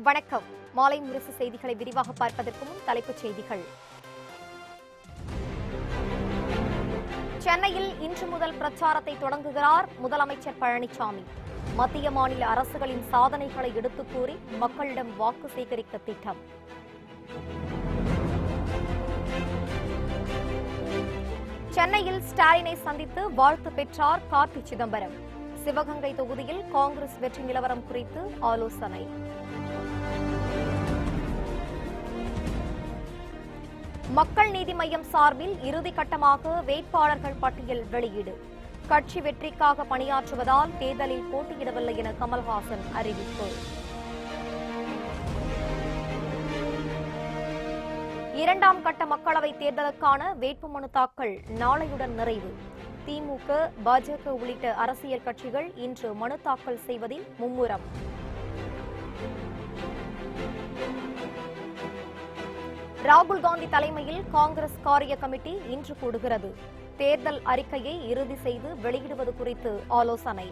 வணக்கம். மாலை முரசு செய்திகளை விரிவாக பார்ப்பதற்கு முன் தலைப்புச் செய்திகள். சென்னையில் இன்று முதல் பிரச்சாரத்தை தொடங்குகிறார் முதலமைச்சர் பழனிசாமி. மத்திய மாநில அரசுகளின் சாதனைகளை எடுத்துக் கூறி மக்களிடம் வாக்கு சேகரிக்க திட்டம். சென்னையில் ஸ்டாலினை சந்தித்து வாழ்த்து பெற்றார் கார்த்தி சிதம்பரம். சிவகங்கை தொகுதியில் காங்கிரஸ் வெற்றி நிலவரம் குறித்து ஆலோசனை. மக்கள் நீதி மய்யம் சார்பில் இறுதிக்கட்டமாக வேட்பாளர்கள் பட்டியல் வெளியீடு. கட்சி வெற்றிக்காக பணியாற்றுவதால் தேர்தலில் போட்டியிடவில்லை என கமல்ஹாசன் அறிவிப்பு. இரண்டாம் கட்ட மக்களவைத் தேர்தலுக்கான வேட்புமனு தாக்கல் நாளையுடன் நிறைவு. திமுக, பாஜக உள்ளிட்ட அரசியல் கட்சிகள் இன்று மனு தாக்கல் செய்வதில் மும்முரம். ராகுல் காந்தி தலைமையில் காங்கிரஸ் காரிய கமிட்டி இன்று கூடுகிறது. தேர்தல் அறிக்கையை இறுதி செய்து வெளியிடுவது குறித்து ஆலோசனை.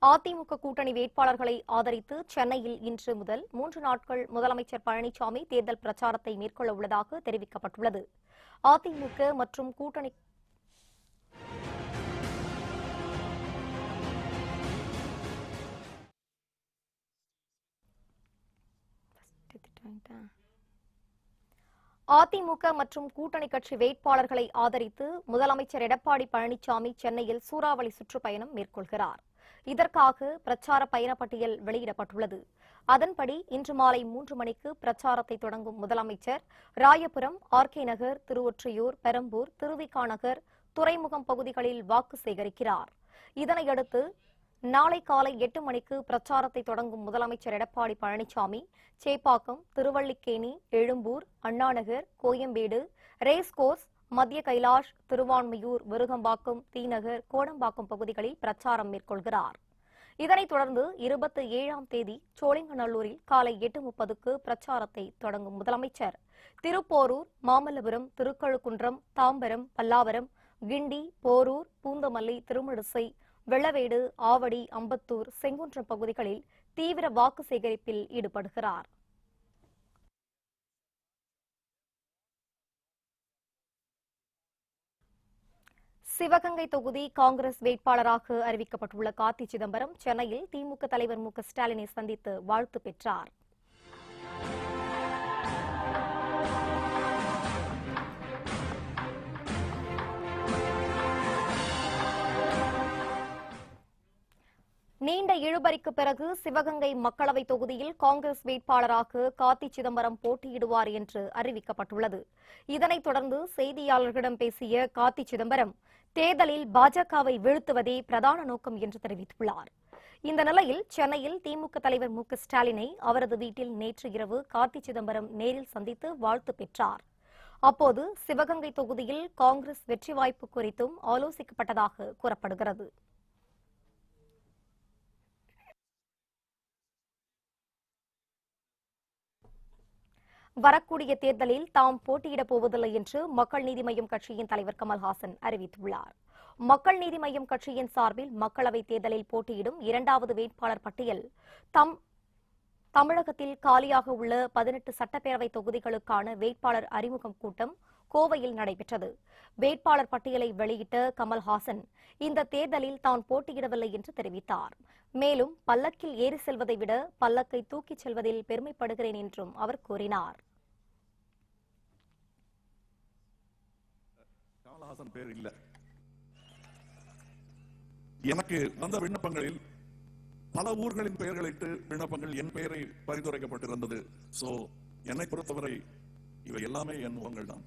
அதிமுக கூட்டணி வேட்பாளர்களை ஆதரித்து சென்னையில் இன்று முதல் 3 நாட்கள் முதலமைச்சர் பழனிசாமி தேர்தல் பிரச்சாரத்தை மேற்கொள்ள உள்ளதாக தெரிவிக்கப்பட்டுள்ளது. அதிமுக மற்றும் கூட்டணி கூட்டணி கட்சி வேட்பாளர்களை ஆதரித்து முதலமைச்சர் எடப்பாடி பழனிசாமி சென்னையில் சூறாவளி சுற்றுப்பயணம் மேற்கொள்கிறார். இதற்காக பிரச்சார பயண பட்டியல் வெளியிடப்பட்டுள்ளது. அதன்படி இன்று மாலை 3 மணிக்கு பிரச்சாரத்தை தொடங்கும் முதலமைச்சர் ராயபுரம், ஆர்கே நகர், திருவொற்றியூர், பெரம்பூர், திருவிக நகர், துறைமுகம் பகுதிகளில் வாக்கு சேகரிக்கிறார். இதனையடுத்து நாளை காலை 8 மணிக்கு பிரச்சாரத்தை தொடங்கும் முதலமைச்சர் எடப்பாடி பழனிசாமி சேப்பாக்கம், திருவல்லிக்கேணி, எழும்பூர், அண்ணாநகர், கோயம்பேடு, ரேஸ்கோர்ஸ், மத்திய கைலாஷ், திருவான்மியூர், விருகம்பாக்கம், தீநகர், கோடம்பாக்கம் பகுதிகளில் பிரச்சாரம் மேற்கொள்கிறார். இதனைத் தொடர்ந்து 27ஆம் தேதி சோழிங்கநல்லூரில் காலை 8:30க்கு பிரச்சாரத்தை தொடங்கும் முதலமைச்சர் திருப்போரூர், மாமல்லபுரம், திருக்கழுக்குன்றம், தாம்பரம், பல்லாவரம், கிண்டி, போரூர், பூந்தமல்லி, திருமழிசை, வெள்ளவேடு, ஆவடி, அம்பத்தூர், செங்குன்றம் பகுதிகளில் தீவிர வாக்கு சேகரிப்பில் ஈடுபடுகிறார். சிவகங்கை தொகுதி காங்கிரஸ் வேட்பாளராக அறிவிக்கப்பட்டுள்ள கார்த்தி சிதம்பரம் சென்னையில் திமுக தலைவர் மு க ஸ்டாலினை சந்தித்து வாழ்த்து பெற்றார். நீண்ட இழுபறிக்கு பிறகு சிவகங்கை மக்களவை தொகுதியில் காங்கிரஸ் வேட்பாளராக கார்த்தி சிதம்பரம் போட்டியிடுவார் என்று அறிவிக்கப்பட்டுள்ளது. இதனைத் தொடர்ந்து செய்தியாளர்களிடம் பேசிய கார்த்தி சிதம்பரம் தேர்தலில் பாஜகவை வீழ்த்துவதே பிரதான நோக்கம் என்று தெரிவித்துள்ளார். இந்த நிலையில் சென்னையில் திமுக தலைவர் மு க ஸ்டாலினை அவரது வீட்டில் நேற்று இரவு கார்த்தி சிதம்பரம் நேரில் சந்தித்து வாழ்த்து பெற்றார். அப்போது சிவகங்கை தொகுதியில் காங்கிரஸ் வெற்றி வாய்ப்பு குறித்தும் ஆலோசிக்கப்பட்டதாக கூறப்படுகிறது. வரக்கூடிய தேர்தலில் தாம் போட்டியிடப் போவதில்லை என்று மக்கள் நீதி மய்யம் கட்சியின் தலைவர் கமல்ஹாசன் அறிவித்துள்ளார். மக்கள் நீதி மய்யம் கட்சியின் சார்பில் மக்களவைத் தேர்தலில் போட்டியிடும் 2வது வேட்பாளர் பட்டியல் தமிழகத்தில் காலியாக உள்ள 18 சட்டப்பேரவை தொகுதிகளுக்கான வேட்பாளர் அறிமுகம் கூட்டம் கோவையில் நடைபெற்றது. வேட்பாளர் பட்டியலை வெளியிட்ட கமல்ஹாசன் இந்த தேர்தலில் தான் போட்டியிடவில்லை என்று தெரிவித்தார். மேலும் பல்லக்கில் ஏறி செல்வதை விட பல்லக்கை தூக்கிச் செல்வதில் பெருமைப்படுகிறேன் என்றும் அவர் கூறினார். கமல்ஹாசன் பேர் இல்ல. எனக்கு வந்த விண்ணப்பங்களில் பல ஊர்களின் பெயர்களிட்டு விண்ணப்பங்கள் என் பெயரை பரிந்துரைக்கப்பட்டிருந்தது. சோ என்னை பொறுத்தவரை இவை எல்லாமே என் முகங்கள் தான்.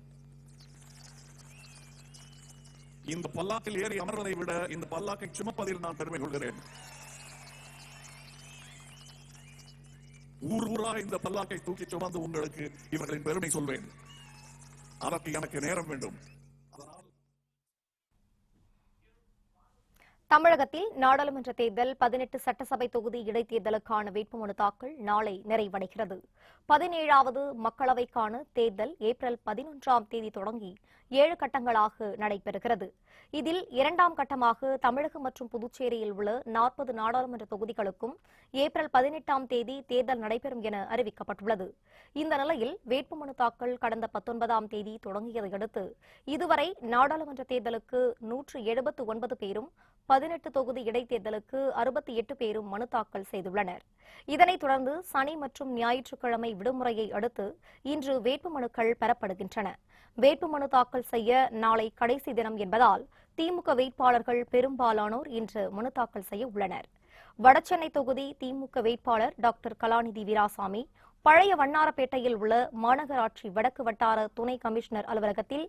இந்த பல்லாக்கில் ஏறி அமர்வதை விட இந்த பல்லாக்கை சுமப்பதில் நான் பெருமை கொள்கிறேன். ஊர் ஊராக இந்த பல்லாக்கை தூக்கி சுமந்து உங்களுக்கு இவர்களின் பெருமை சொல்வேன். அதற்கு எனக்கு நேரம் வேண்டும். தமிழகத்தில் நாடாளுமன்ற தேர்தல் 18 சட்டசபை தொகுதி இடைத்தேர்தலுக்கான வேட்புமனு தாக்கல் நாளை நிறைவடைகிறது. 17வது மக்களவைக்கான தேர்தல் ஏப்ரல் 11ஆம் தேதி தொடங்கி 7 கட்டங்களாக நடைபெறுகிறது. இதில் 2ஆம் கட்டமாக தமிழகம் மற்றும் புதுச்சேரியில் உள்ள 40 நாடாளுமன்ற தொகுதிகளுக்கும் ஏப்ரல் 18ஆம் தேதி தேர்தல் நடைபெறும் என அறிவிக்கப்பட்டுள்ளது. இந்த நிலையில் வேட்புமனு தாக்கல் கடந்த 19ஆம் தேதி தொடங்கியதை அடுத்து இதுவரை நாடாளுமன்ற தேர்தலுக்கு 179 பேரும் 18 தொகுதி இடைத்தேர்தலுக்கு 68 பேரும் மனு தாக்கல் செய்துள்ளனர். இதனைத் தொடர்ந்து சனி மற்றும் ஞாயிற்றுக்கிழமை விடுமுறையை அடுத்து இன்று வேட்புமனுக்கள் பெறப்படுகின்றன. வேட்புமனு தாக்கல் செய்ய நாளை கடைசி தினம் என்பதால் திமுக வேட்பாளர்கள் பெரும்பாலானோர் இன்று மனு தாக்கல் செய்ய உள்ளனர். வடசென்னை தொகுதி திமுக வேட்பாளர் டாக்டர் கலாநிதி வீராசாமி பழைய வண்ணாரப்பேட்டையில் உள்ள மாநகராட்சி வடக்கு வட்டார துணை கமிஷனர் அலுவலகத்தில்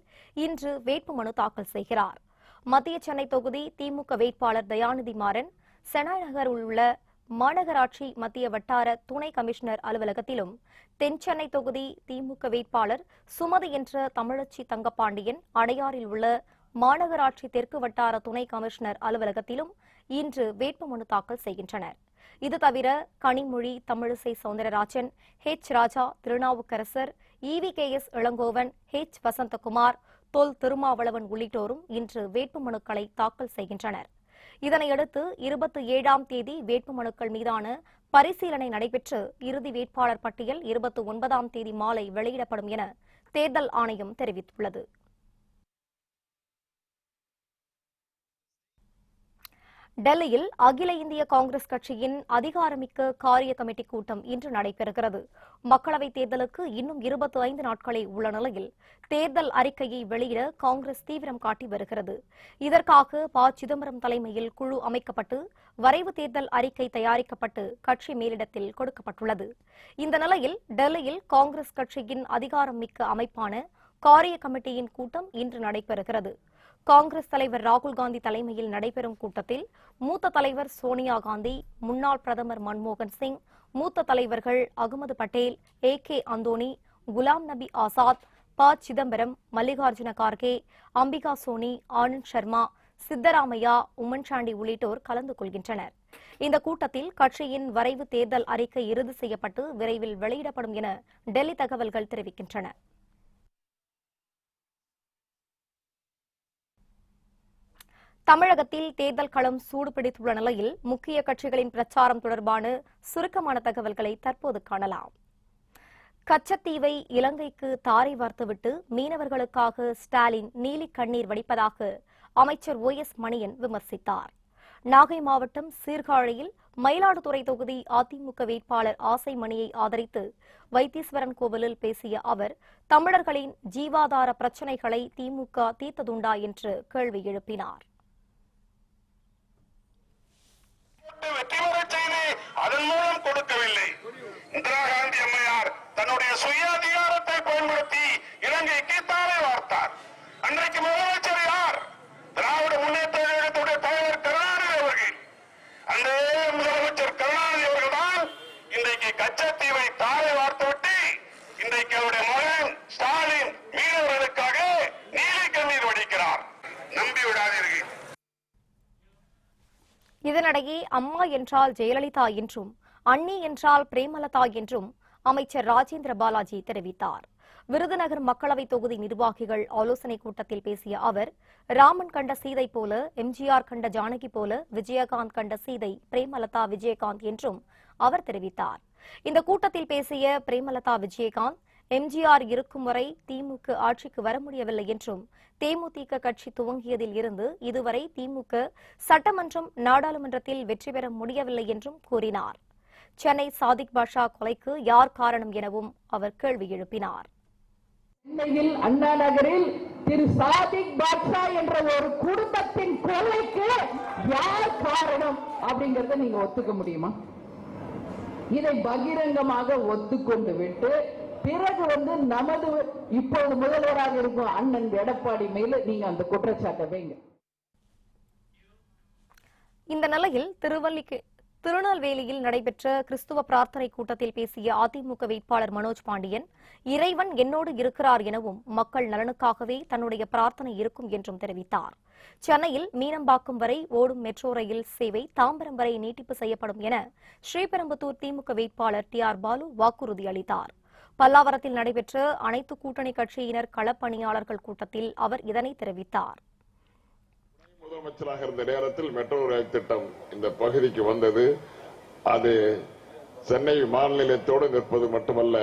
இன்று வேட்புமனு தாக்கல் செய்கிறார். மத்திய சென்னை தொகுதி திமுக வேட்பாளர் தயாநிதி மாறன் செனாய் நகரில் உள்ள மாநகராட்சி மத்திய வட்டார துணை கமிஷனர் அலுவலகத்திலும், தென் சென்னை தொகுதி திமுக வேட்பாளர் சுமதி என்ற தமிழச்சி தங்கப்பாண்டியன் அடையாறில் உள்ள மாநகராட்சி தெற்கு வட்டார துணை கமிஷனர் அலுவலகத்திலும் இன்று வேட்புமனு தாக்கல் செய்கின்றனர். இது தவிர கனிமொழி, தமிழிசை சவுந்தரராஜன், ராஜா, திருநாவுக்கரசர், EVKS இளங்கோவன், வசந்தகுமார், தொல் திருமாவளவன் உள்ளிட்டோரும் இன்று வேட்புமனுக்களை தாக்கல் செய்கின்றனர். இதனையடுத்து 27ஆம் தேதி வேட்புமனுக்கள் மீதான பரிசீலனை நடைபெற்று இறுதி வேட்பாளர் பட்டியல் 29ஆம் தேதி மாலை வெளியிடப்படும் என தேர்தல் ஆணையம் தெரிவித்துள்ளது. டெல்லியில் அகில இந்திய காங்கிரஸ் கட்சியின் அதிகாரமிக்க காரிய கமிட்டி கூட்டம் இன்று நடைபெறுகிறது. மக்களவைத் தேர்தலுக்கு இன்னும் 25 நாட்களே உள்ள நிலையில் தேர்தல் அறிக்கையை வெளியிட காங்கிரஸ் தீவிரம் காட்டி வருகிறது. இதற்காக ப. சிதம்பரம் தலைமையில் குழு அமைக்கப்பட்டு வரைவு தேர்தல் அறிக்கை தயாரிக்கப்பட்டு கட்சி மேலிடத்தில் கொடுக்கப்பட்டுள்ளது. இந்த நிலையில் டெல்லியில் காங்கிரஸ் கட்சியின் அதிகாரம் மிக்க அமைப்பான காரிய கமிட்டியின் கூட்டம் இன்று நடைபெறுகிறது. காங்கிரஸ் தலைவர் ராகுல் காந்தி தலைமையில் நடைபெறும் கூட்டத்தில் மூத்த தலைவர் சோனியா காந்தி, முன்னாள் பிரதமர் மன்மோகன் சிங், மூத்த தலைவர்கள் அகமது பட்டேல், AK அந்தோனி, குலாம் நபி ஆசாத், ப. சிதம்பரம், மல்லிகார்ஜுன கார்கே, அம்பிகா சோனி, ஆனந்த் சர்மா, சித்தராமையா, உம்மன் சாண்டி உள்ளிட்டோர் கலந்து கொள்கின்றனர். இந்த கூட்டத்தில் கட்சியின் வரைவு தேர்தல் அறிக்கை இறுதி செய்யப்பட்டு விரைவில் வெளியிடப்படும் என டெல்லி தகவல்கள் தெரிவிக்கின்றன. தமிழகத்தில் தேர்தல் களம் சூடுபிடித்துள்ள நிலையில் முக்கிய கட்சிகளின் பிரச்சாரம் தொடர்பான சுருக்கமான தகவல்களை தற்போது காணலாம். கச்சத்தீவை இலங்கைக்கு தாரை வார்த்துவிட்டு மீனவர்களுக்காக ஸ்டாலின் நீலி கண்ணீர் வடிப்பதாக அமைச்சர் OS மணியன் விமர்சித்தார். நாகை மாவட்டம் சீர்காழியில் மயிலாடுதுறை தொகுதி அதிமுக வேட்பாளர் ஆசைமணியை ஆதரித்து வைத்தீஸ்வரன் கோவிலில் பேசிய அவர் தமிழர்களின் ஜீவாதார பிரச்சினைகளை திமுக தீர்த்ததுண்டா என்று கேள்வி எழுப்பினார். வெற்றி பெறச் செய்து அதன் மூலம் கொடுக்கவில்லை. இந்திரா காந்தி அம்மையார் தன்னுடைய சுய அதிகாரத்தை பயன்படுத்தி இலங்கைக்கு தாரை வார்த்தார். அன்றைக்கு முதலமைச்சர் யார்? திராவிட முன்னேற்ற கழகத்துடைய தலைவர் கருணாநிதி அவர்கள். அந்த முதலமைச்சர் கருணாநிதி அவர்கள் தான் இன்றைக்கு கச்சத்தீவை தாரை வார்த்துவிட்டு இன்றைக்கு அவருடைய மகன் ஸ்டாலின் மீனவர்களுக்காக நீலி கண்ணீர் வடிக்கிறார். நம்பி விடாதீர்கள். இதனிடையே அம்மா என்றால் ஜெயலலிதா என்றும் அண்ணி என்றால் பிரேமலதா என்றும் அமைச்சர் ராஜேந்திர பாலாஜி தெரிவித்தார். விருதுநகர் மக்களவை தொகுதி நிர்வாகிகள் ஆலோசனைக் கூட்டத்தில் பேசிய அவர் ராமன் கண்ட சீதை போல, MGR கண்ட ஜானகி போல, விஜயகாந்த் கண்ட சீதை பிரேமலதா விஜயகாந்த் என்றும் அவர் தெரிவித்தார். இந்த கூட்டத்தில் பேசிய பிரேமலதா விஜயகாந்த் MGR இருக்கும் வரை திமுக ஆட்சிக்கு வர முடியவில்லை என்றும் தேமுதிக கட்சி துவங்கியதில் இருந்து இதுவரை திமுக சட்டமன்றம், நாடாளுமன்றத்தில் வெற்றி பெற முடியவில்லை என்றும் கூறினார். சென்னை சாதிக் பாஷா கொலைக்கு யார் காரணம் எனவும் அவர் கேள்வி எழுப்பினார். சென்னையில் அண்ணா நகரில் திரு சாதிக் பாட்ஷா என்ற ஒரு குடும்பத்தின் கொலைக்கு யார் காரணம் அப்படிங்கறத நீங்க ஒத்துக்க முடியுமா? இதை பகிரங்கமாக ஒத்துக்கொண்டு விட்டு பிறகு நமது இப்போது முதல்வராக இருக்கும் அண்ணன் எடப்பாடி மேல நீங்க அந்த குற்றச்சாட்டை வைங்க. இந்த நிலையில் திருநெல்வேலியில் நடைபெற்ற கிறிஸ்துவ பிரார்த்தனை கூட்டத்தில் பேசிய அதிமுக வேட்பாளர் மனோஜ் பாண்டியன், இறைவன் என்னோடு இருக்கிறார் எனவும் மக்கள் நலனுக்காகவே தன்னுடைய பிரார்த்தனை இருக்கும் என்றும் தெரிவித்தார். சென்னையில் மீனம்பாக்கம் வரை ஓடும் மெட்ரோ ரயில் சேவை தாம்பரம் வரை நீட்டிப்பு செய்யப்படும் என ஸ்ரீபெரும்புதூர் திமுக வேட்பாளர் TR பாலு வாக்குறுதி அளித்தார். பல்லாவரத்தில் நடைபெற்ற அனைத்து கூட்டணி கட்சியினர் களப்பணியாளர்கள் கூட்டத்தில் அவர் இதனை தெரிவித்தார். முதலமைச்சராக இருந்த நேரத்தில் மெட்ரோ ரயில் திட்டம் இந்த பகுதிக்கு வந்தது. அது சென்னை விமான நிலையத்தோடு நிற்பது மட்டுமல்ல,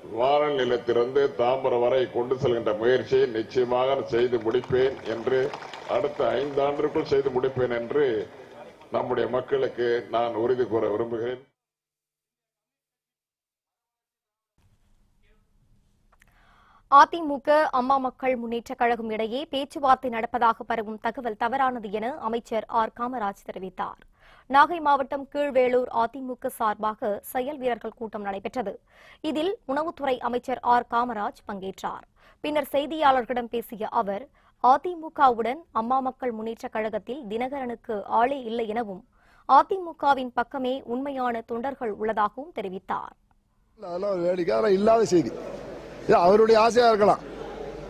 விமான நிலையத்திலிருந்து தாம்பரம் வரை கொண்டு செல்கின்ற முயற்சியை நிச்சயமாக செய்து முடிப்பேன் என்று, அடுத்த 5 ஆண்டுக்குள் செய்து முடிப்பேன் என்று நம்முடைய மக்களுக்கு நான் உறுதி கூற விரும்புகிறேன். அதிமுக அம்மா மக்கள் முன்னேற்றக் கழகம் இடையே பேச்சுவார்த்தை நடப்பதாக பரவும் தகவல் தவறானது என அமைச்சர் ஆர் காமராஜ் தெரிவித்தார். நாகை மாவட்டம் கீழ்வேளூர் அதிமுக சார்பாக செயல் வீரர்கள் கூட்டம் நடைபெற்றது. இதில் உணவுத்துறை அமைச்சர் ஆர் காமராஜ் பங்கேற்றார். பின்னர் செய்தியாளர்களிடம் பேசிய அவர், அதிமுகவுடன் அம்மா மக்கள் முன்னேற்றக் கழகத்தில் தினகரனுக்கு ஆளே இல்லை எனவும் அதிமுகவின் பக்கமே உண்மையான தொண்டர்கள் உள்ளதாகவும் தெரிவித்தார். இல்லாத செய்தி, அவருடைய ஆசையா இருக்கலாம்.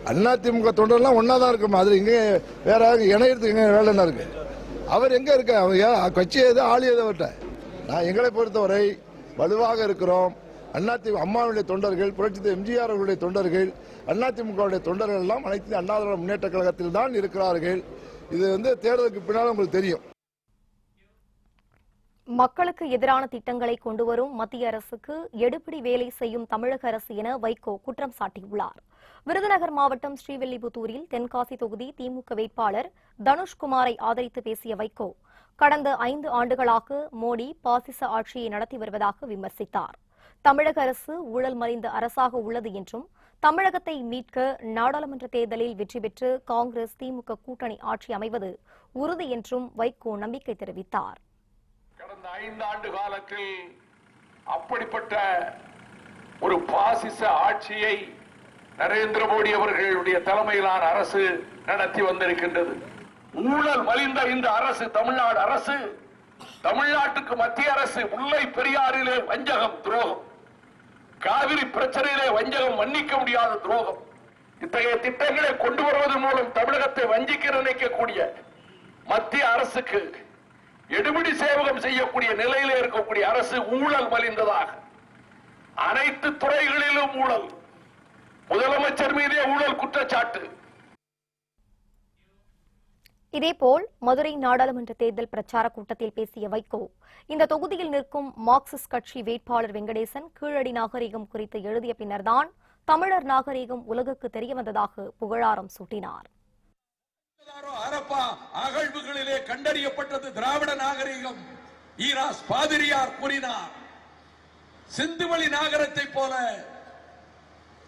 அதிமுக தொண்டர்லாம் ஒன்னாதான் இருக்கும். அதுல இங்க வேற இணையத்துக்கு எங்க வேலை என்ன இருக்கு? அவர் எங்க இருக்க? அவங்க கட்சி ஏதோ ஆளி ஏதோ விட்ட. நான் எங்களை பொறுத்தவரை வலுவாக இருக்கிறோம். அதிமுக அம்மாவுடைய தொண்டர்கள், புரட்சி எம்ஜிஆர் அவர்களுடைய தொண்டர்கள், அதிமுகவுடைய தொண்டர்கள் எல்லாம் அனைத்து அண்ணா திராவிட முன்னேற்ற கழகத்தில் தான் இருக்கிறார்கள். இது தேர்தலுக்கு பின்னால் உங்களுக்கு தெரியும். மக்களுக்கு எதிரான திட்டங்களை கொண்டுவரும் மத்திய அரசுக்கு எடுபிடி வேலை செய்யும் தமிழக அரசு என வைகோ குற்றம் சாட்டியுள்ளார். விருதுநகர் மாவட்டம் ஸ்ரீவில்லிபுத்தூரில் தென்காசி தொகுதி திமுக வேட்பாளர் தனுஷ்குமாரை ஆதரித்து பேசிய வைகோ, கடந்த 5 ஆண்டுகளாக மோடி பாசிச ஆட்சியை நடத்தி வருவதாக விமர்சித்தார். தமிழக அரசு ஊழல் மலிந்த அரசாக உள்ளது என்றும், தமிழகத்தை மீட்க நாடாளுமன்ற தேர்தலில் வெற்றி பெற்று காங்கிரஸ் திமுக கூட்டணி ஆட்சி அமைவது உறுதி என்றும் வைகோ நம்பிக்கை தெரிவித்தார். கடந்த 5 ஆண்டு காலத்தில் அப்படிப்பட்ட ஒரு பாசிச ஆட்சியை நரேந்திர மோடி அவர்களுடைய தலைமையிலான அரசு நடத்தி வந்திருக்கின்றது. ஊழல் மலிந்த இந்த அரசு, தமிழ்நாடு அரசு, தமிழ்நாட்டுக்கு மத்திய அரசு முல்லை பெரியாறிலே வஞ்சகம், துரோகம், காவிரி பிரச்சனையிலே வஞ்சகம், மன்னிக்க முடியாத துரோகம், இத்தகைய திட்டங்களை கொண்டு வருவதன் மூலம் தமிழகத்தை வஞ்சிக்க நினைக்கக்கூடிய மத்திய அரசுக்கு எடுபிடி சேவகம் செய்யக்கூடிய நிலையிலே இருக்கக்கூடிய அரசு ஊழல் மலிந்ததாக, அனைத்து துறைகளிலும் ஊழல், முதலமைச்சர் மீதே ஊழல் குற்றச்சாட்டு. இதேபோல் மதுரை நாடாளுமன்ற தேர்தல் பிரச்சார கூட்டத்தில் பேசிய வைகோ, இந்த தொகுதியில் நிற்கும் மார்க்சிஸ்ட் கட்சி வேட்பாளர் வெங்கடேசன் கீழடி நாகரிகம் குறித்து எழுதிய பின்னர்தான் தமிழர் நாகரிகம் உலகுக்கு தெரியவந்ததாக புகழாரம் சூட்டினார். ஹரப்பா அகழ்வுகளிலே கண்டறியப்பட்டது திராவிட நாகரிகம். ஈராஸ் பாதிரியார் கூறினார், சிந்துவெளி நாகரத்தை போல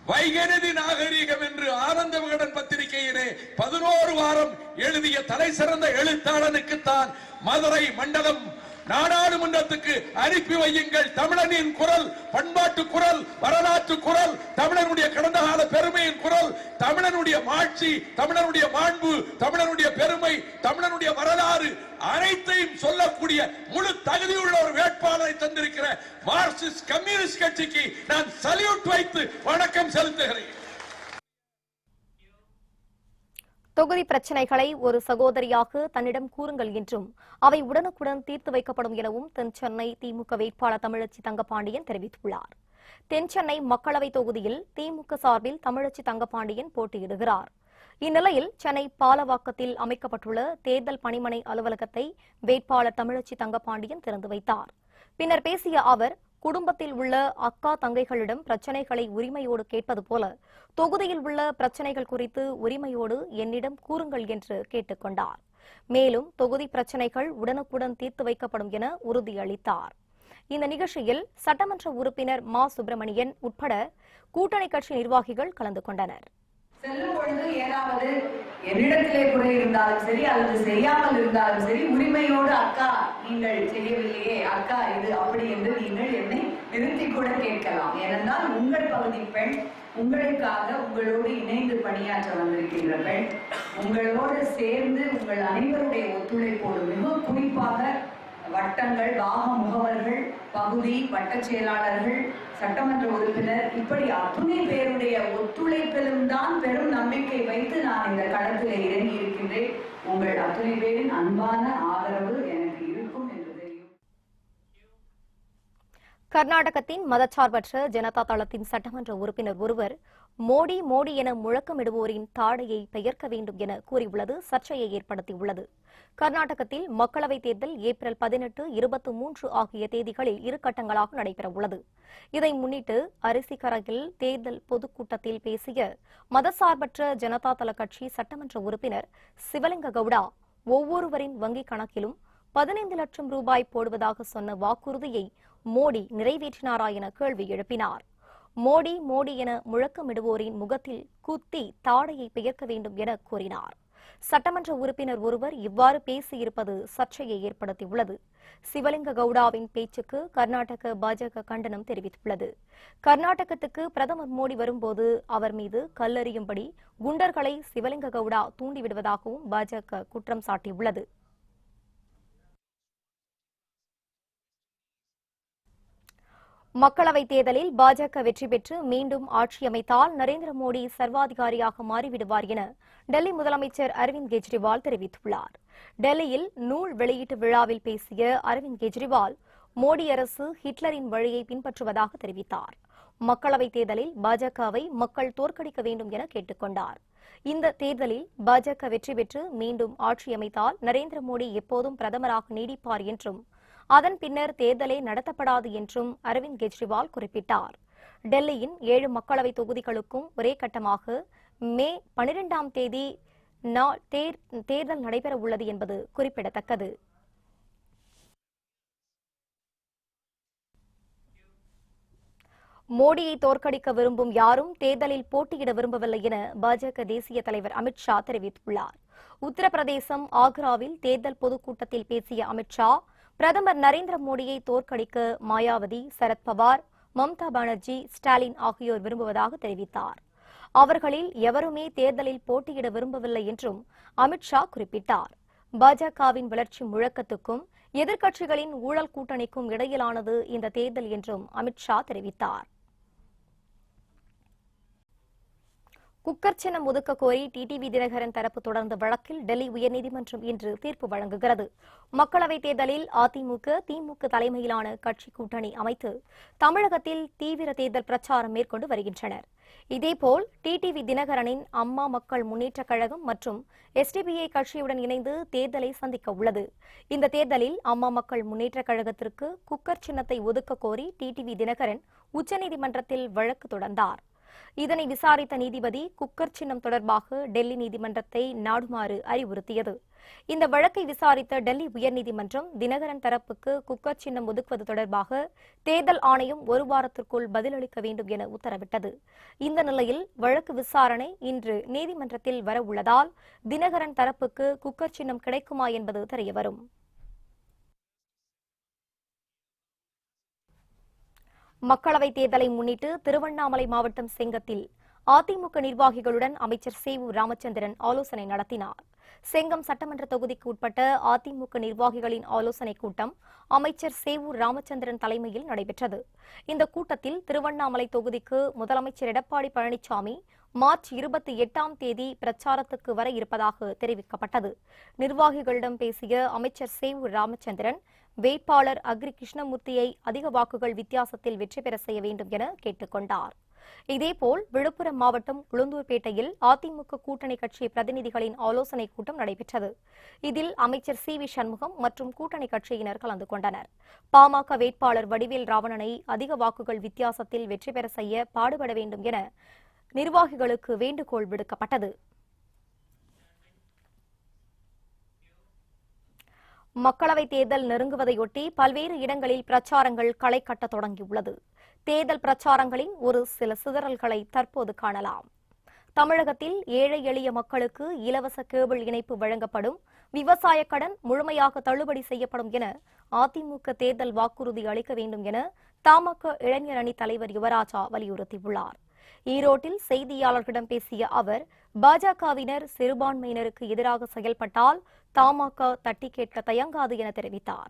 வைகநதி நாகரிகம் என்று ஆனந்த விகடன் பத்திரிகையிலே 11 வாரம் எழுதிய தலை சிறந்த எழுத்தாளனுக்குத்தான் மதுரை மண்டலம் நாடாளுமன்றத்துக்கு அனுப்பி வையுங்கள். தமிழனின் குரல், பண்பாட்டு குரல், வரலாற்று குரல், தமிழனுடைய கடந்த கால பெருமையின் குரல், தமிழனுடைய மாட்சி, தமிழனுடைய மாண்பு, தமிழனுடைய பெருமை, தமிழனுடைய வரலாறு அனைத்தையும் சொல்லக்கூடிய முழு தகுதியுள்ள ஒரு வேட்பாளரை தந்திருக்கிற மார்க்சிஸ்ட் கம்யூனிஸ்ட் கட்சிக்கு நான் சல்யூட் வைத்து வணக்கம் செலுத்துகிறேன். தொகுதி பிரச்சினைகளை ஒரு சகோதரியாக தன்னிடம் கூறுங்கள் என்றும், அவை உடனுக்குடன் தீர்த்து வைக்கப்படும் எனவும் தென் சென்னை திமுக வேட்பாளர் தமிழச்சி தங்கப்பாண்டியன் தெரிவித்துள்ளார். தென் சென்னை மக்களவைத் தொகுதியில் திமுக சார்பில் தமிழச்சி தங்கப்பாண்டியன் போட்டியிடுகிறார். இந்நிலையில் சென்னை பாலவாக்கத்தில் அமைக்கப்பட்டுள்ள தேர்தல் பணிமனை அலுவலகத்தை வேட்பாளர் தமிழச்சி தங்கப்பாண்டியன் திறந்து வைத்தார். பின்னர் பேசிய அவர், குடும்பத்தில் உள்ள அக்கா தங்கைகளிடம் பிரச்சனைகளை உரிமையோடு கேட்பது போல தொகுதியில் உள்ள பிரச்சனைகள் குறித்து உரிமையோடு என்னிடம் கூறுங்கள் என்று கேட்டுக் கொண்டார். மேலும் தொகுதி பிரச்சனைகள் உடனுக்குடன் தீர்த்து வைக்கப்படும் என உறுதியளித்தார். இந்த நிகழ்ச்சியில் சட்டமன்ற உறுப்பினர் மா சுப்பிரமணியன் உட்பட கூட்டணி கட்சி நிர்வாகிகள் கலந்து கொண்டனர். செல்லும் பொழுது ஏதாவது என்னிடத்திலே குறை இருந்தாலும் சரி அல்லது செய்யாமல் இருந்தாலும் சரி, உரிமையோடு அக்கா நீங்கள் செய்யவில்லையே, அக்கா இது அப்படி என்று நீங்கள் என்னை நிறுத்தி கூட கேட்கலாம். ஏனென்றால் உங்கள் பகுதி பெண், உங்களுக்காக உங்களோடு இணைந்து பணியாற்ற வந்திருக்கின்ற பெண், உங்களோடு சேர்ந்து உங்கள் அனைவருடைய ஒத்துழைப்போடு மிக குறிப்பாக வட்டங்கள், வாக முகவர்கள், பகுதி வட்டச் செயலாளர்கள், சட்டமன்ற உறுப்பினர், இப்படி அத்துணை பேருடைய ஒத்துழைப்பிலும் தான் பெரும் நம்பிக்கை வைத்து நான் இந்த களத்தில் இறங்கி இருக்கின்றேன். உங்கள் அத்துணை பேரின் அன்பான ஆதரவு எனக்கு இருக்கும் என்று தெரியும். கர்நாடகத்தின் மதச்சார்பற்ற ஜனதா தளத்தின் சட்டமன்ற உறுப்பினர் ஒருவர் மோடி மோடி என முழக்கமிடுவோரின் தாடையை பெயர்க்க வேண்டும் என கூறியுள்ளது சர்ச்சையை ஏற்படுத்தியுள்ளது. கர்நாடகத்தில் மக்களவைத் தேர்தல் ஏப்ரல் 18, 23 ஆகிய தேதிகளில் 2 கட்டங்களாக நடைபெறவுள்ளது. இதை முன்னிட்டு அரிசிக்கரையில் தேர்தல் பொதுக்கூட்டத்தில் பேசிய மதசார்பற்ற ஜனதா தள கட்சி சட்டமன்ற உறுப்பினர் சிவலிங்க கவுடா ஒவ்வொருவரின் வங்கிக் கணக்கிலும் 15 லட்சம் ரூபாய் போடுவதாக சொன்ன வாக்குறுதியை மோடி நிறைவேற்றினாரா என கேள்வி எழுப்பினார். மோடி மோடி என முழக்கமிடுவோரின் முகத்தில் குத்தி தாடையை பெயர்க்க வேண்டும் என கூறினார். சட்டமன்ற உறுப்பினர் ஒருவர் இவ்வாறு பேசியிருப்பது சர்ச்சையை ஏற்படுத்தியுள்ளது. சிவலிங்க கவுடாவின் பேச்சுக்கு கர்நாடக பாஜக கண்டனம் தெரிவித்துள்ளது. கர்நாடகத்துக்கு பிரதமர் மோடி வரும்போது அவர் மீது கல்லெறியும்படி குண்டர்களை சிவலிங்க கவுடா தூண்டிவிடுவதாகவும் பாஜக குற்றம் சாட்டியுள்ளது. மக்களவைத் தேர்தலில் பாஜக வெற்றி பெற்று மீண்டும் ஆட்சி அமைத்தால் நரேந்திர மோடி சர்வாதிகாரியாக மாறிவிடுவார் என டெல்லி முதலமைச்சர் அரவிந்த் கெஜ்ரிவால் தெரிவித்துள்ளார். டெல்லியில் நூல் வெளியீட்டு விழாவில் பேசிய அரவிந்த் கெஜ்ரிவால் மோடி அரசு ஹிட்லரின் வழியை பின்பற்றுவதாக தெரிவித்தார். மக்களவைத் தேர்தலில் பாஜகவை மக்கள் தோற்கடிக்க வேண்டும் என கேட்டுக் கொண்டார். இந்த தேர்தலில் பாஜக வெற்றி பெற்று மீண்டும் ஆட்சி அமைத்தால் நரேந்திர மோடி எப்போதும் பிரதமராக நீடிப்பார் என்றும் அதன் பின்னர் தேர்தலே நடத்தப்படாது என்றும் அரவிந்த் கெஜ்ரிவால் குறிப்பிட்டார். டெல்லியின் 7 மக்களவை தொகுதிகளுக்கும் ஒரே கட்டமாக மே 12ஆம் தேதி தேர்தல் நடைபெற உள்ளது என்பது குறிப்பிடத்தக்கது. மோடியை தோற்கடிக்க விரும்பும் யாரும் தேர்தலில் போட்டியிட விரும்பவில்லை என பாஜக தேசிய தலைவர் அமித்ஷா தெரிவித்துள்ளார். உத்தரப்பிரதேசம் ஆக்ராவில் தேர்தல் பொதுக்கூட்டத்தில் பேசிய அமித்ஷா பிரதமர் நரேந்திர மோடியை தோற்கடிக்க மாயாவதி, சரத்பவார், மம்தா பானர்ஜி, ஸ்டாலின் ஆகியோர் விரும்புவதாக தெரிவித்தார். அவர்களில் எவருமே தேர்தலில் போட்டியிட விரும்பவில்லை என்றும் அமித்ஷா குறிப்பிட்டார். பாஜகவின் வளர்ச்சி முழக்கத்துக்கும் எதிர்க்கட்சிகளின் ஊழல் கூட்டணிக்கும் இடையிலானது இந்த தேர்தல் என்றும் அமித்ஷா தெரிவித்தார். குக்கர் சின்னம் ஒதுக்க கோரி டிடிவி தினகரன் தரப்பு தொடர்ந்த வழக்கில் டெல்லி உயர்நீதிமன்றம் இன்று தீர்ப்பு வழங்குகிறது. மக்களவைத் தேர்தலில் அதிமுக, திமுக தலைமையிலான கட்சி கூட்டணி அமைத்து தமிழகத்தில் தீவிர தேர்தல் பிரச்சாரம் மேற்கொண்டு வருகின்றனர். இதேபோல் டிடிவி தினகரனின் அம்மா மக்கள் முன்னேற்றக் கழகம் மற்றும் எஸ்டிபிஐ கட்சியுடன் இணைந்து தேர்தலை சந்திக்க உள்ளது. இந்த தேர்தலில் அம்மா மக்கள் முன்னேற்றக் கழகத்திற்கு குக்கர் சின்னத்தை ஒதுக்க கோரி டிடிவி தினகரன் உச்சநீதிமன்றத்தில் வழக்கு தொடர்ந்தார். இதனை விசாரித்த நீதிபதி குக்கர் சின்னம் தொடர்பாக டெல்லி நீதிமன்றத்தை நாடுமாறு அறிவுறுத்தியது. இந்த வழக்கை விசாரித்த டெல்லி உயர்நீதிமன்றம் தினகரன் தரப்புக்கு குக்கர் சின்னம் ஒதுக்குவது தொடர்பாக தேர்தல் ஆணையம் 1 வாரத்திற்குள் பதிலளிக்க வேண்டும் என உத்தரவிட்டது. இந்த நிலையில் வழக்கு விசாரணை இன்று நீதிமன்றத்தில் வரவுள்ளதால் தினகரன் தரப்புக்கு குக்கர் சின்னம் கிடைக்குமா என்பது தெரியவரும். மக்களவைத் தேர்தலை முன்னிட்டு திருவண்ணாமலை மாவட்டம் செங்கத்தில் அதிமுக நிர்வாகிகளுடன் அமைச்சர் சேவூர் ராமச்சந்திரன் ஆலோசனை நடத்தினார். செங்கம் சட்டமன்ற தொகுதிக்கு உட்பட்ட அதிமுக நிர்வாகிகளின் ஆலோசனைக் கூட்டம் அமைச்சர் சேவூர் ராமச்சந்திரன் தலைமையில் நடைபெற்றது. இந்த கூட்டத்தில் திருவண்ணாமலை தொகுதிக்கு முதலமைச்சர் எடப்பாடி பழனிசாமி மார்ச் 28ஆம் தேதி பிரச்சாரத்துக்கு வர இருப்பதாக தெரிவிக்கப்பட்டது. நிர்வாகிகளிடம் பேசிய அமைச்சர் சேவூர் ராமச்சந்திரன் வேட்பாளர் அக்ரி கிருஷ்ணமூர்த்தியை அதிக வாக்குகள் வித்தியாசத்தில் வெற்றி பெற செய்ய வேண்டும் என கேட்டுக் கொண்டார். இதேபோல் விழுப்புரம் மாவட்டம் உளுந்தூர்பேட்டையில் அதிமுக கூட்டணி கட்சி பிரதிநிதிகளின் ஆலோசனைக் கூட்டம் நடைபெற்றது. இதில் அமைச்சர் சி.வி. சண்முகம் மற்றும் கூட்டணி கட்சியினர் கலந்து கொண்டனர். பாமக வேட்பாளர் வடிவேல் ராவணனை அதிக வாக்குகள் வித்தியாசத்தில் வெற்றி பெற செய்ய பாடுபட வேண்டும் என நிர்வாகிகளுக்கு வேண்டுகோள் விடுக்கப்பட்டது. மக்களவைத் தேர்தல் நெருங்குவதையொட்டி பல்வேறு இடங்களில் பிரச்சாரங்கள் களை கட்ட தொடங்கியுள்ளது. தேர்தல் பிரச்சாரங்களின் ஒரு சில சிதறல்களை தற்போது காணலாம். தமிழகத்தில் ஏழை எளிய மக்களுக்கு இலவச கேபிள் இணைப்பு வழங்கப்படும், விவசாய கடன் முழுமையாக தள்ளுபடி செய்யப்படும் என அதிமுக தேர்தல் வாக்குறுதி அளிக்க வேண்டும் என தமாக இளைஞர் அணி தலைவர் யுவராஜா வலியுறுத்தியுள்ளார். ஈரோட்டில் செய்தியாளர்களிடம் பேசிய அவர், பாஜகவினர் சிறுபான்மையினருக்கு எதிராக செயல்பட்டால் தமாக தட்டி கேட்க தயங்காது என தெரிவித்தார்.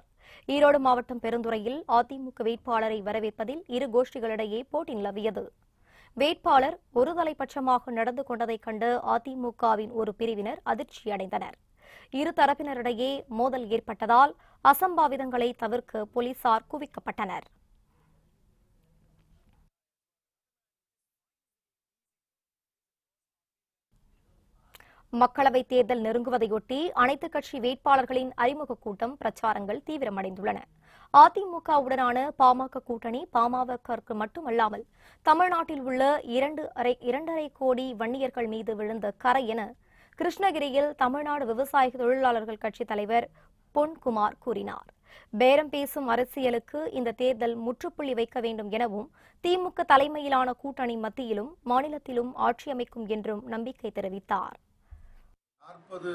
ஈரோடு மாவட்டம் பெருந்துறையில் அதிமுக வேட்பாளரை வரவேற்பதில் இரு கோஷ்டிகளிடையே போட்டி நிலவியது. வேட்பாளர் ஒருதலைபட்சமாக நடந்து கொண்டதைக் கண்ட அதிமுகவின் ஒரு பிரிவினர் அதிர்ச்சியடைந்தனர். இரு தரப்பினரிடையே மோதல் ஏற்பட்டதால் அசம்பாவிதங்களை தவிர்க்க போலீசார் குவிக்கப்பட்டனர். மக்களவைத் தேர்தல் நெருங்குவதையொட்டி அனைத்துக் கட்சி வேட்பாளர்களின் அறிமுக கூட்டம் பிரச்சாரங்கள் தீவிரமடைந்துள்ளன. அதிமுகவுடனான பாமக கூட்டணி பாமகவிற்கு மட்டுமல்லாமல் தமிழ்நாட்டில் உள்ள 2.5 கோடி வன்னியர்கள் மீது விழுந்த கரை என கிருஷ்ணகிரியில் தமிழ்நாடு விவசாய தொழிலாளர்கள் கட்சித் தலைவர் பொன்குமார் கூறினார். பேரம் பேசும் அரசியலுக்கு இந்த தேர்தல் முற்றுப்புள்ளி வைக்க வேண்டும் எனவும் திமுக தலைமையிலான கூட்டணி மத்தியிலும் மாநிலத்திலும் ஆட்சி அமைக்கும் என்றும் நம்பிக்கை தெரிவித்தார். 40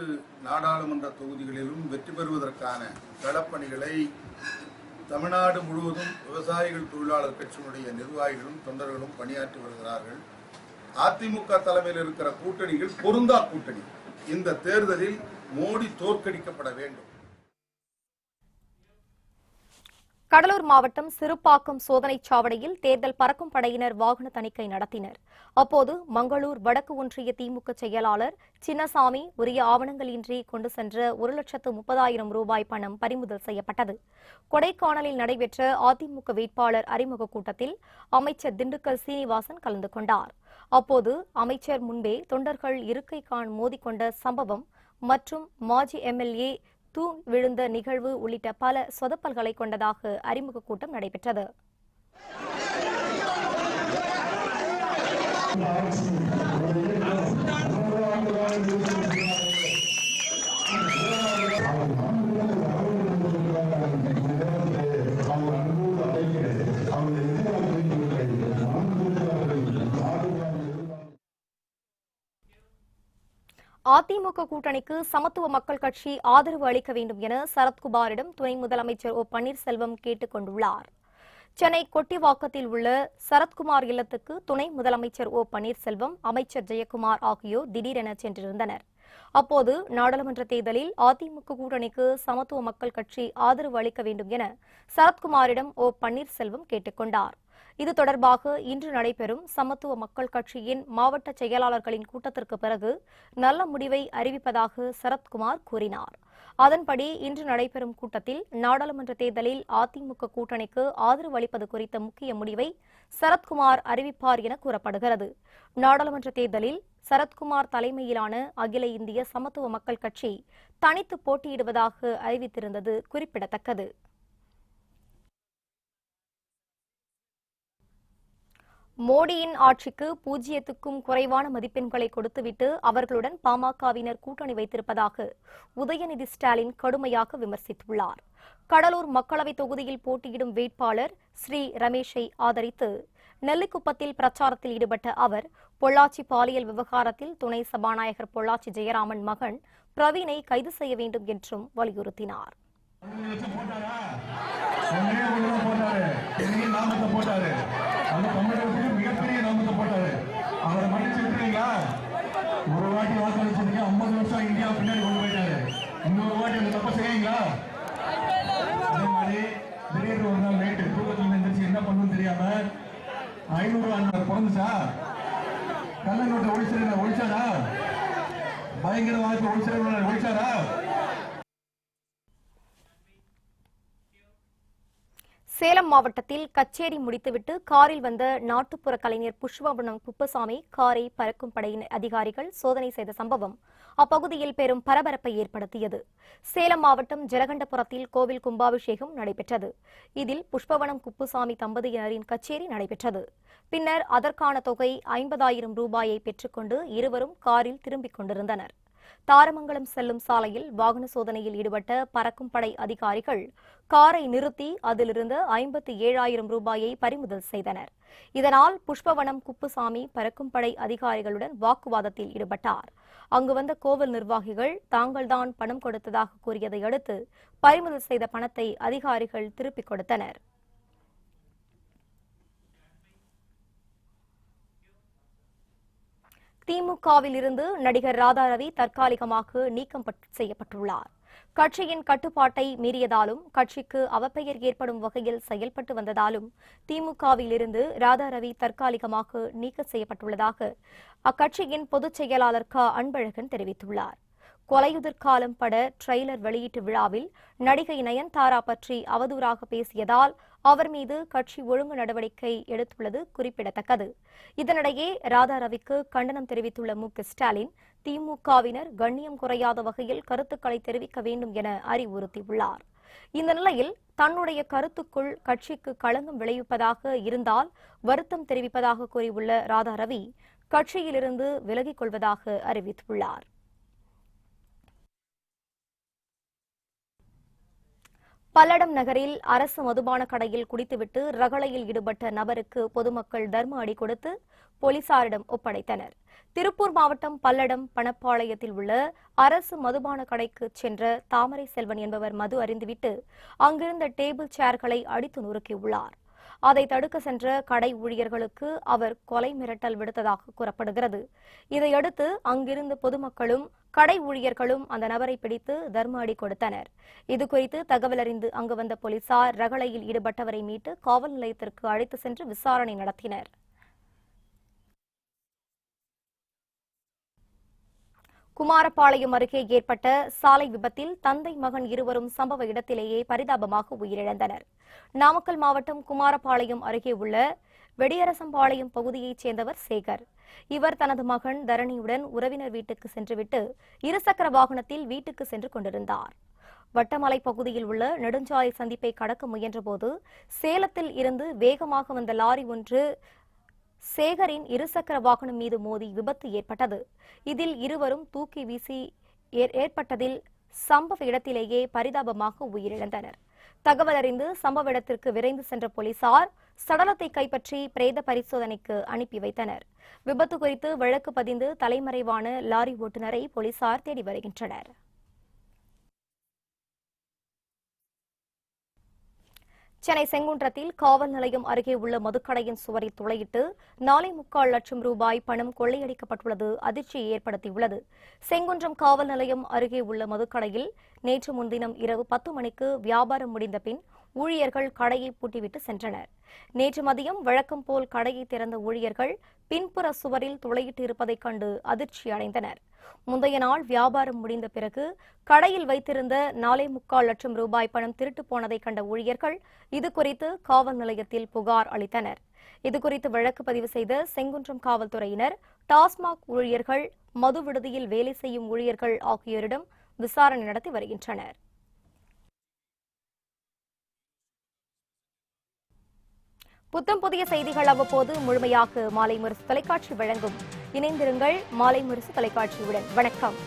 நாடாளுமன்ற தொகுதிகளிலும் வெற்றி பெறுவதற்கான களப்பணிகளை தமிழ்நாடு முழுவதும் விவசாயிகள் தொழிலாளர் கட்சியினுடைய நிர்வாகிகளும் தொண்டர்களும் பணியாற்றி வருகிறார்கள். அதிமுக தலைமையில் இருக்கிற கூட்டணிகள் பொருந்தா கூட்டணி. இந்த தேர்தலில் மோடி தோற்கடிக்கப்பட வேண்டும். கடலூர் மாவட்டம் சிறுப்பாக்கம் சோதனைச் சாவடியில் தேர்தல் பறக்கும் படையினர் வாகன தணிக்கை நடத்தினர். அப்போது மங்களூர் வடக்கு ஒன்றிய திமுக செயலாளர் சின்னசாமி உரிய ஆவணங்களின்றி கொண்டு சென்ற 1,30,000 ரூபாய் பணம் பறிமுதல் செய்யப்பட்டது. கொடைக்கானலில் நடைபெற்ற அதிமுக வேட்பாளர் அறிமுக கூட்டத்தில் அமைச்சர் திண்டுக்கல் சீனிவாசன் கலந்து கொண்டார். அப்போது அமைச்சர் முன்பே தொண்டர்கள் இருக்கை கான் மோதிக்கொண்ட சம்பவம் மற்றும் மாஜி எம்எல்ஏ தூண் விழுந்த நிகழ்வு உள்ளிட்ட பல சொதப்பல்களை கொண்டதாக அறிமுக கூட்டம் நடைபெற்றது. அதிமுக கூட்டணிக்கு சமத்துவ மக்கள் கட்சி ஆதரவு அளிக்க வேண்டும் என சரத்குமாரிடம் துணை முதலமைச்சர் ஓ பன்னீர்செல்வம் கேட்டுக் கொண்டுள்ளார். சென்னை கொட்டிவாக்கத்தில் உள்ள சரத்குமார் இல்லத்துக்கு துணை முதலமைச்சர் ஓ பன்னீர்செல்வம், அமைச்சர் ஜெயக்குமார் ஆகியோர் திடீரென சென்றிருந்தனர். அப்போது நாடாளுமன்ற தேர்தலில் அதிமுக கூட்டணிக்கு சமத்துவ மக்கள் கட்சி ஆதரவு அளிக்க வேண்டும் என சரத்குமாரிடம் ஓ பன்னீர்செல்வம் கேட்டுக் கொண்டார். இது தொடர்பாக இன்று நடைபெறும் சமத்துவ மக்கள் கட்சியின் மாவட்ட செயலாளர்களின் கூட்டத்திற்கு பிறகு நல்ல முடிவை அறிவிப்பதாக சரத்குமார் கூறினார். அதன்படி இன்று நடைபெறும் கூட்டத்தில் நாடாளுமன்ற தேர்தலில் அதிமுக கூட்டணிக்கு ஆதரவு அளிப்பது குறித்த முக்கிய முடிவை சரத்குமார் அறிவிப்பார் என கூறப்படுகிறது. நாடாளுமன்ற தேர்தலில் சரத்குமார் தலைமையிலான அகில இந்திய சமத்துவ மக்கள் கட்சி தனித்து போட்டியிடுவதாக அறிவித்திருந்தது குறிப்பிடத்தக்கது. மோடியின் ஆட்சிக்கு 0க்கும் குறைவான மதிப்பெண்களை கொடுத்துவிட்டு அவர்களுடன் பாமகவினர் கூட்டணி வைத்திருப்பதாக உதயநிதி ஸ்டாலின் கடுமையாக விமர்சித்துள்ளார். கடலூர் மக்களவை தொகுதியில் போட்டியிடும் வேட்பாளர் ஸ்ரீ ரமேஷை ஆதரித்து நெல்லிக்குப்பத்தில் பிரச்சாரத்தில் ஈடுபட்ட அவர் பொள்ளாச்சி பாலியல் விவகாரத்தில் துணை சபாநாயகர் பொள்ளாச்சி ஜெயராமன் மகன் பிரவீனை கைது செய்ய வேண்டும் என்றும் வலியுறுத்தினார். மிகப்பெரிய நாமத்தை போட்டாரு. அவரை மன்னிச்சு விட்டுறீங்களா? ஒரு வாட்டி வாக்களிச்சிருக்கீங்க, 50 வருஷம் இந்தியா பின்னாடி கொண்டு போயிட்டாரு. இன்னொரு வாட்டி அந்த தப்ப செய்யுங்களா? அதே மாதிரி திடீர்னு ஒரு நாள் நைட்டு தூக்கத்தில் எந்திரிச்சு என்ன பண்ணணும்னு தெரியாம 500 பிறந்துச்சா, கள்ள நோட்டை ஒழிச்சாரா, பயங்கரவாதத்தை ஒழிச்சாரா? சேலம் மாவட்டத்தில் கச்சேரி முடித்துவிட்டு காரில் வந்த நாட்டுப்புற கலைஞர் புஷ்பவனம் குப்புசாமி காரை பறக்கும் படையின் அதிகாரிகள் சோதனை செய்த சம்பவம் அப்பகுதியில் பெரும் பரபரப்பை ஏற்படுத்தியது. சேலம் மாவட்டம் ஜலகண்டபுரத்தில் கோவில் கும்பாபிஷேகம் நடைபெற்றது. இதில் புஷ்பவனம் குப்புசாமி தம்பதியினரின் கச்சேரி நடைபெற்றது. பின்னர் அதற்கான தொகை 50,000 ரூபாயை பெற்றுக்கொண்டு இருவரும் காரில் திரும்பிக் கொண்டிருந்தனர். தாரமங்கலம் செல்லும் சாலையில் வாகன சோதனையில் ஈடுபட்ட பறக்கும் படை அதிகாரிகள் காரை நிறுத்தி அதிலிருந்து 57,000 ரூபாயை பறிமுதல் செய்தனர். இதனால் புஷ்பவனம் குப்புசாமி பறக்கும் படை அதிகாரிகளுடன் வாக்குவாதத்தில் ஈடுபட்டார். அங்கு வந்த கோவில் நிர்வாகிகள் தாங்கள்தான் பணம் கொடுத்ததாக கூறியதை அடுத்து பறிமுதல் செய்த பணத்தை அதிகாரிகள் திருப்பிக் கொடுத்தனர். திமுகவில் இருந்து நடிகர் ராதாரவி தற்காலிகமாக நீக்கம் செய்யப்பட்டுள்ளார். கட்சியின் கட்டுப்பாட்டை மீறியதாலும் கட்சிக்கு அவப்பெயர் ஏற்படும் வகையில் செயல்பட்டு வந்ததாலும் திமுகவில் இருந்து ராதாரவி தற்காலிகமாக நீக்க செய்யப்பட்டுள்ளதாக அக்கட்சியின் பொதுச் செயலாளர் க அன்பழகன் தெரிவித்துள்ளார். கொலையுதிர் காலம் பட ட்ரெய்லர் வெளியீட்டு விழாவில் நடிகை நயன்தாரா பற்றி அவதூறாக பேசியதால் அவர் மீது கட்சி ஒழுங்கு நடவடிக்கை எடுத்துள்ளது குறிப்பிடத்தக்கது. இதனிடையே ராதாரவிக்கு கண்டனம் தெரிவித்துள்ள மு.க.ஸ்டாலின் திமுகவினர் கண்ணியம் குறையாத வகையில் கருத்துக்களை தெரிவிக்க வேண்டும் என அறிவுறுத்தியுள்ளார். இந்த நிலையில் தன்னுடைய கருத்துக்குள் கட்சிக்கு களங்கம் விளைவிப்பதாக இருந்தால் வருத்தம் தெரிவிப்பதாக கூறியுள்ள ராதாரவி கட்சியிலிருந்து விலகிக் கொள்வதாக அறிவித்துள்ளார். பல்லடம் நகரில் அரசு மதுபான கடையில் குடித்துவிட்டு ரகளையில் ஈடுபட்ட நபருக்கு பொதுமக்கள் தர்ம அடி கொடுத்து போலீசாரிடம் ஒப்படைத்தனர். திருப்பூர் மாவட்டம் பல்லடம் பணப்பாளையத்தில் உள்ள அரசு மதுபான கடைக்கு சென்ற தாமரை செல்வன் என்பவர் மது அருந்திவிட்டு அங்கிருந்த டேபிள் சேர்களை அடித்து நொறுக்கியுள்ளார். அதை தடுக்க சென்ற கடை ஊழியர்களுக்கு அவர் கொலை மிரட்டல் விடுத்ததாக கூறப்படுகிறது. இதையடுத்து அங்கிருந்த பொதுமக்களும் கடை ஊழியர்களும் அந்த நபரை பிடித்து தர்ம அடி கொடுத்தனர். இதுகுறித்து தகவல் அறிந்து அங்கு வந்த போலீசார் ரகளையில் ஈடுபட்டவரை மீட்டு காவல் நிலையத்திற்கு அழைத்து சென்று விசாரணை நடத்தினர். குமாரபாளையம் அருகே ஏற்பட்ட சாலை விபத்தில் தந்தை மகன் இருவரும் சம்பவ இடத்திலேயே பரிதாபமாக உயிரிழந்தனர். நாமக்கல் மாவட்டம் குமாரபாளையம் அருகே உள்ள வெடியரசம்பாளையம் பகுதியைச் சேர்ந்தவர் சேகர். இவர் தனது மகன் தரணியுடன் உறவினர் வீட்டுக்கு சென்றுவிட்டு இருசக்கர வாகனத்தில் வீட்டுக்கு சென்று கொண்டிருந்தார். வட்டமலை பகுதியில் உள்ள நெடுஞ்சாலை சந்திப்பை கடக்க முயன்றபோது சேலத்தில் இருந்து வேகமாக வந்த லாரி ஒன்று சேகரின் இருசக்கர வாகனம் மீது மோதி விபத்து ஏற்பட்டது. இதில் இருவரும் தூக்கி வீசி ஏற்பட்டதில் சம்பவ இடத்திலேயே பரிதாபமாக உயிரிழந்தனர். தகவல் அறிந்து சம்பவ இடத்திற்கு விரைந்து சென்ற போலீசார் சடலத்தை கைப்பற்றி பிரேத பரிசோதனைக்கு அனுப்பி வைத்தனர். விபத்து குறித்து வழக்கு பதிந்து தலைமறைவான லாரி ஓட்டுநரை போலீசார் தேடி வருகின்றனர். சென்னை செங்குன்றத்தில் காவல் நிலையம் அருகே உள்ள மதுக்கடையின் சுவரை துளையிட்டு 4.25 லட்சம் ரூபாய் பணம் கொள்ளையடிக்கப்பட்டுள்ளது அதிர்ச்சியை ஏற்படுத்தியுள்ளது. செங்குன்றம் காவல் நிலையம் அருகே உள்ள மதுக்கடையில் நேற்று முன்தினம் இரவு 10 மணிக்கு வியாபாரம் முடிந்த பின் ஊழியர்கள் கடையை பூட்டிவிட்டு சென்றனர். நேற்று மதியம் வழக்கம் போல் கடையை திறந்த ஊழியர்கள் பின்புற சுவரில் துளையிட்டு இருப்பதைக் கண்டு அதிர்ச்சி அடைந்தனர். முந்தைய நாள் வியாபாரம் முடிந்த பிறகு கடையில் வைத்திருந்த 4.25 லட்சம் ரூபாய் பணம் திருட்டு போனதை கண்ட ஊழியர்கள் இதுகுறித்து காவல் நிலையத்தில் புகார் அளித்தனர். இதுகுறித்து வழக்கு பதிவு செய்த செங்குன்றம் காவல்துறையினர் டாஸ்மாக் ஊழியர்கள், மது விடுதியில் வேலை செய்யும் ஊழியர்கள் ஆகியோரிடம் விசாரணை நடத்தி வருகின்றனர். புத்தம் புதிய செய்திகள் அவ்வப்போது முழுமையாக மாலை முரசு தொலைக்காட்சி வழங்கும். இணைந்திருங்கள் மாலை முரசு தொலைக்காட்சியுடன். வணக்கம்.